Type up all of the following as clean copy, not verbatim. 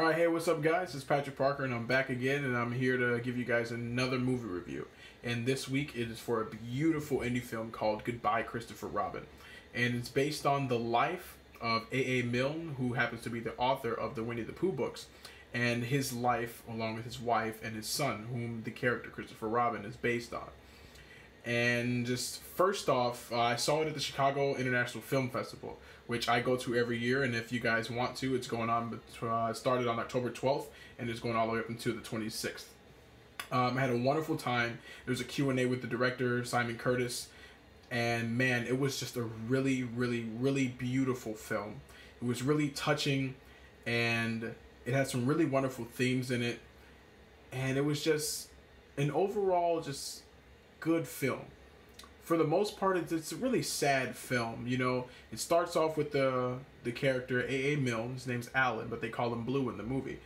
Alright, hey, what's up, guys? It's Patrick Parker, and I'm back again, and I'm here to give you guys another movie review. And this week, it is for a beautiful indie film called Goodbye, Christopher Robin. And it's based on the life of A.A. Milne, who happens to be the author of the Winnie the Pooh books, and his life along with his wife and his son, whom the character Christopher Robin is based on. And just first off, I saw it at the Chicago International Film Festival, which I go to every year, and if you guys want to, it's going on, it started on October 12th, and it's going all the way up until the 26th. I had a wonderful time. There was a Q&A with the director, Simon Curtis, and man, it was just a really, really, really beautiful film. It was really touching, and it had some really wonderful themes in it, and it was just an overall just good film. For the most part, it's a really sad film. You know, it starts off with the character A.A. Milne. His name's Alan, but they call him Blue in the movie.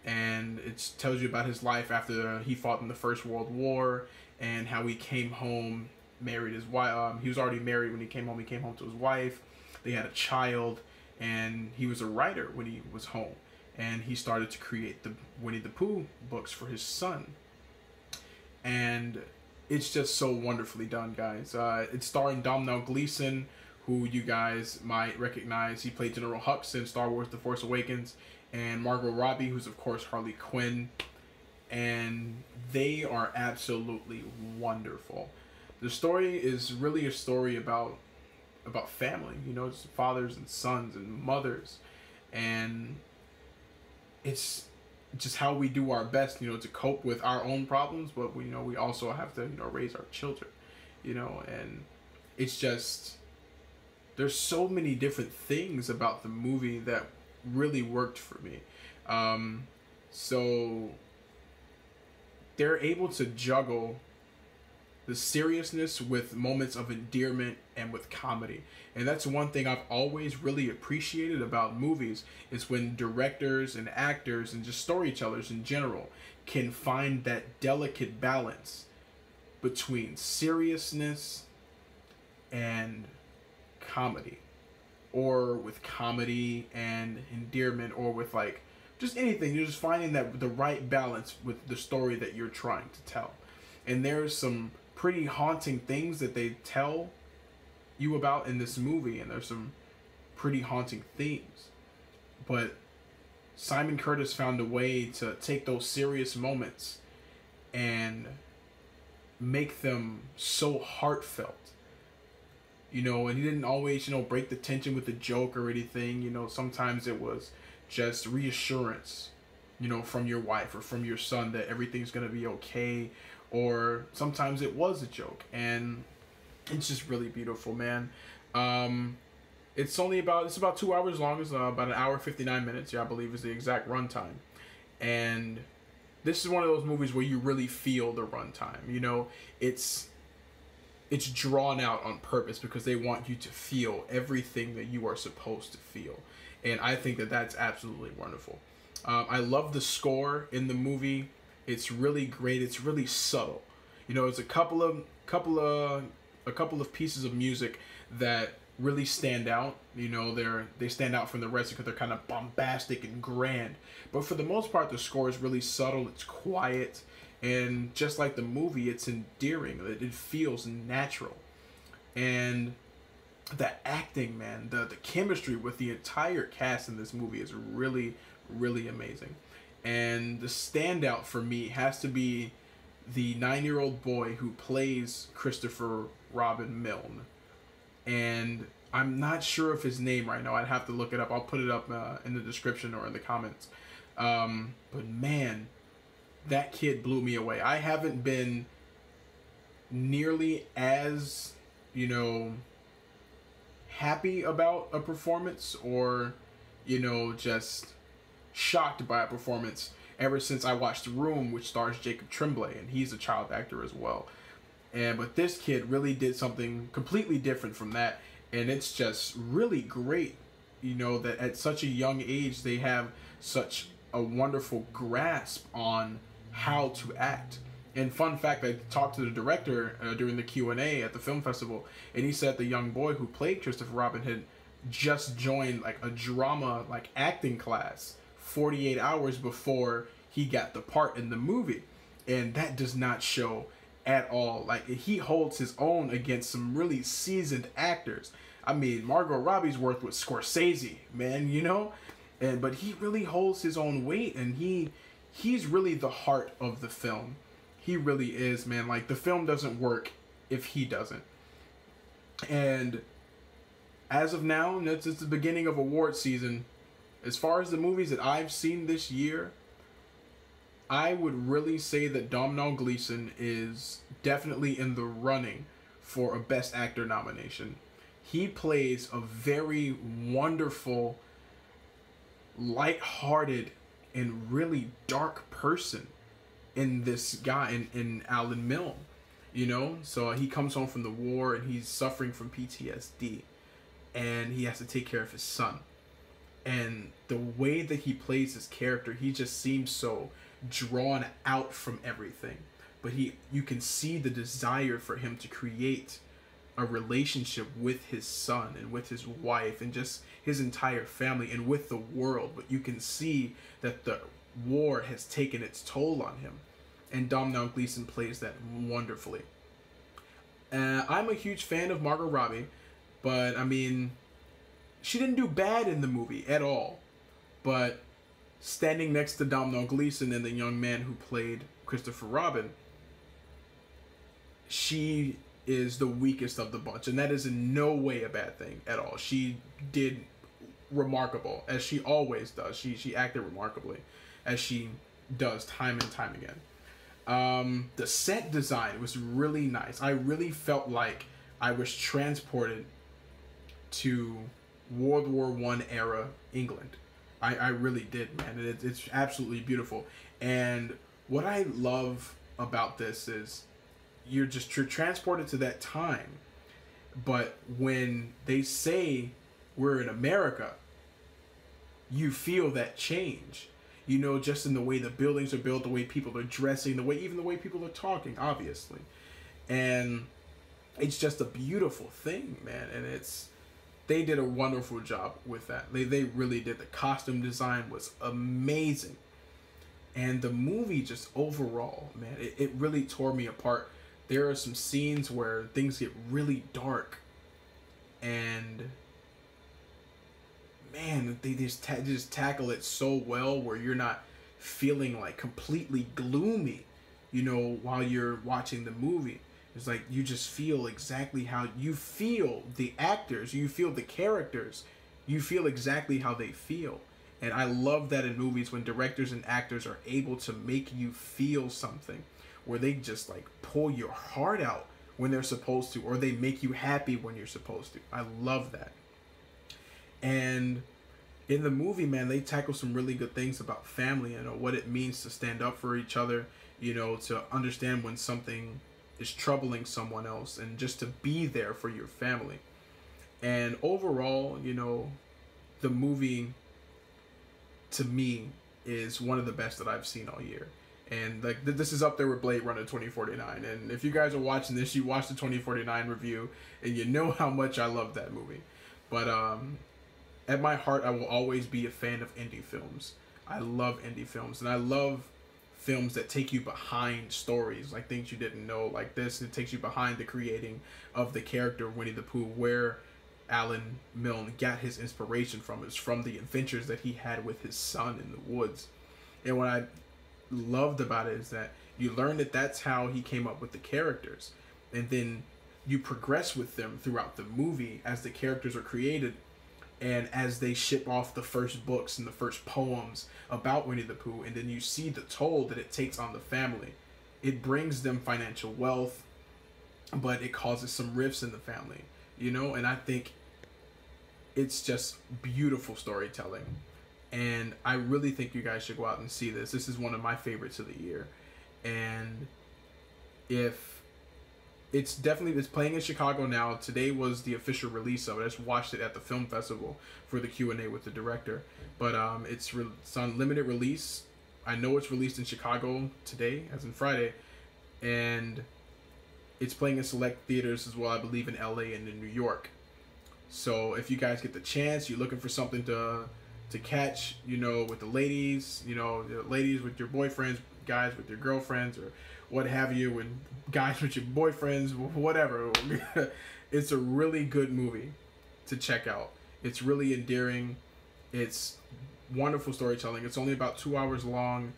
And it tells you about his life after he fought in the First World War and how he came home, married his wife. He was already married when he came home. He came home to his wife. They had a child, and he was a writer when he was home. And he started to create the Winnie the Pooh books for his son. And it's just so wonderfully done, guys. It's starring Domhnall Gleeson, who you guys might recognize. He played General Hux in Star Wars The Force Awakens, and Margot Robbie, who's of course Harley Quinn. And they are absolutely wonderful. The story is really a story about family, you know, it's fathers and sons and mothers. And it's just how we do our best, you know, to cope with our own problems, but we also have to, raise our children, and it's just, there's so many different things about the movie that really worked for me. So they're able to juggle the seriousness with moments of endearment and with comedy. And that's one thing I've always really appreciated about movies, is when directors and actors and just storytellers in general can find that delicate balance between seriousness and comedy, or with comedy and endearment, or with like just anything. You're just finding that the right balance with the story that you're trying to tell. And there's some pretty haunting things that they tell you about in this movie, and there's some pretty haunting themes, but Simon Curtis found a way to take those serious moments and make them so heartfelt, and he didn't always break the tension with a joke or anything. Sometimes it was just reassurance, from your wife or from your son that everything's gonna be okay, or sometimes it was a joke. And it's just really beautiful, man. It's about 2 hours long. It's about an hour 59 minutes. Yeah, I believe is the exact runtime. And this is one of those movies where you really feel the runtime. It's drawn out on purpose because they want you to feel everything that you are supposed to feel. And I think that that's absolutely wonderful. I love the score in the movie. It's really great. It's really subtle. It's a couple of pieces of music that really stand out. They stand out from the rest because they're kind of bombastic and grand. But for the most part, the score is really subtle. It's quiet, and just like the movie, it's endearing. It feels natural. And the acting, man, the chemistry with the entire cast in this movie is really, really amazing. And the standout for me has to be the 9-year-old boy who plays Christopher Robin Milne. And I'm not sure of his name right now. I'd have to look it up. I'll put it up in the description or in the comments. But man, that kid blew me away. I haven't been nearly as, happy about a performance, or, just shocked by a performance ever since I watched The Room, which stars Jacob Tremblay, and he's a child actor as well. But this kid really did something completely different from that, and it's just really great, that at such a young age they have such a wonderful grasp on how to act. And fun fact, I talked to the director during the Q&A at the film festival, and he said the young boy who played Christopher Robin had just joined like a drama acting class 48 hours before he got the part in the movie. And that does not show at all. Like, he holds his own against some really seasoned actors. I mean, Margot Robbie's worked with Scorsese, man, you know? But he really holds his own weight, and he's really the heart of the film. He really is, man. Like, the film doesn't work if he doesn't. And as of now, it's the beginning of award season. As far as the movies that I've seen this year, I would really say that Domhnall Gleeson is definitely in the running for a Best Actor nomination. He plays a very wonderful, light-hearted, and really dark person in this guy, in Alan Milne. You know? So he comes home from the war, and he's suffering from PTSD. And he has to take care of his son. And the way that he plays his character, he just seems so drawn out from everything. But you can see the desire for him to create a relationship with his son and with his wife and just his entire family and with the world. But you can see that the war has taken its toll on him. And Domhnall Gleeson plays that wonderfully. I'm a huge fan of Margot Robbie, but I mean, she didn't do bad in the movie at all. But standing next to Domhnall Gleeson and the young man who played Christopher Robin, she is the weakest of the bunch, and that is in no way a bad thing at all. She did remarkable, as she always does. She acted remarkably, as she does time and time again. The set design was really nice. I really felt like I was transported to World War I era England. I really did, man. It's absolutely beautiful. And what I love about this is you're transported to that time. But when they say we're in America, you feel that change. You know, just in the way the buildings are built, the way people are dressing, even the way people are talking, obviously. And it's just a beautiful thing, man. And they did a wonderful job with that. They really did. The costume design was amazing. And the movie just overall, man, it really tore me apart. There are some scenes where things get really dark. And man, they just tackle it so well where you're not feeling like completely gloomy, you know, while you're watching the movie. It's like you just feel exactly how you feel the actors, you feel the characters, you feel exactly how they feel. And I love that in movies when directors and actors are able to make you feel something, where they just like pull your heart out when they're supposed to, or they make you happy when you're supposed to. I love that. And in the movie, man, they tackle some really good things about family, you know, what it means to stand up for each other, you know, to understand when something is troubling someone else, and just to be there for your family. And overall, you know, the movie to me is one of the best that I've seen all year. And like this is up there with Blade Runner 2049. And if you guys are watching this, you watched the 2049 review, and you know how much I love that movie. But at my heart, I will always be a fan of indie films. I love indie films, and I love films that take you behind stories, like things you didn't know, like this. It takes you behind the creating of the character Winnie the Pooh, where Alan Milne got his inspiration from. Is from the adventures that he had with his son in the woods. And what I loved about it is that you learn that that's how he came up with the characters, and then you progress with them throughout the movie as the characters are created, and as they ship off the first books and the first poems about Winnie the Pooh, and then you see the toll that it takes on the family. It brings them financial wealth, but it causes some rifts in the family, you know? And I think it's just beautiful storytelling. And I really think you guys should go out and see this. This is one of my favorites of the year. And it's playing in Chicago now. Today was the official release of it. I just watched it at the film festival for the Q&A with the director. But it's on limited release. I know it's released in Chicago today, as in Friday. And it's playing in select theaters as well, I believe, in LA and in New York. So if you guys get the chance, you're looking for something to to catch, you know, with the ladies, you know, the ladies with your boyfriends, guys with your girlfriends, or what have you, and guys with your boyfriends, whatever. It's a really good movie to check out. It's really endearing. It's wonderful storytelling. It's only about 2 hours long.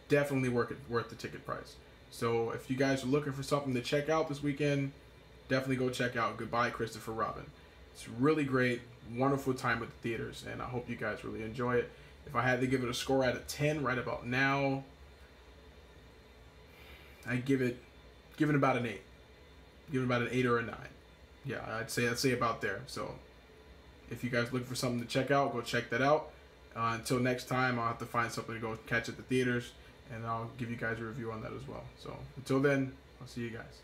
Definitely worth the ticket price. So if you guys are looking for something to check out this weekend, definitely go check out Goodbye Christopher Robin. It's really great, wonderful time at the theaters, and I hope you guys really enjoy it. If I had to give it a score out of 10 right about now, I'd give it about an 8. Give it about an 8 or a 9. Yeah, I'd say about there. So if you guys looking for something to check out, go check that out. Until next time, I'll have to find something to go catch at the theaters, and I'll give you guys a review on that as well. So until then, I'll see you guys.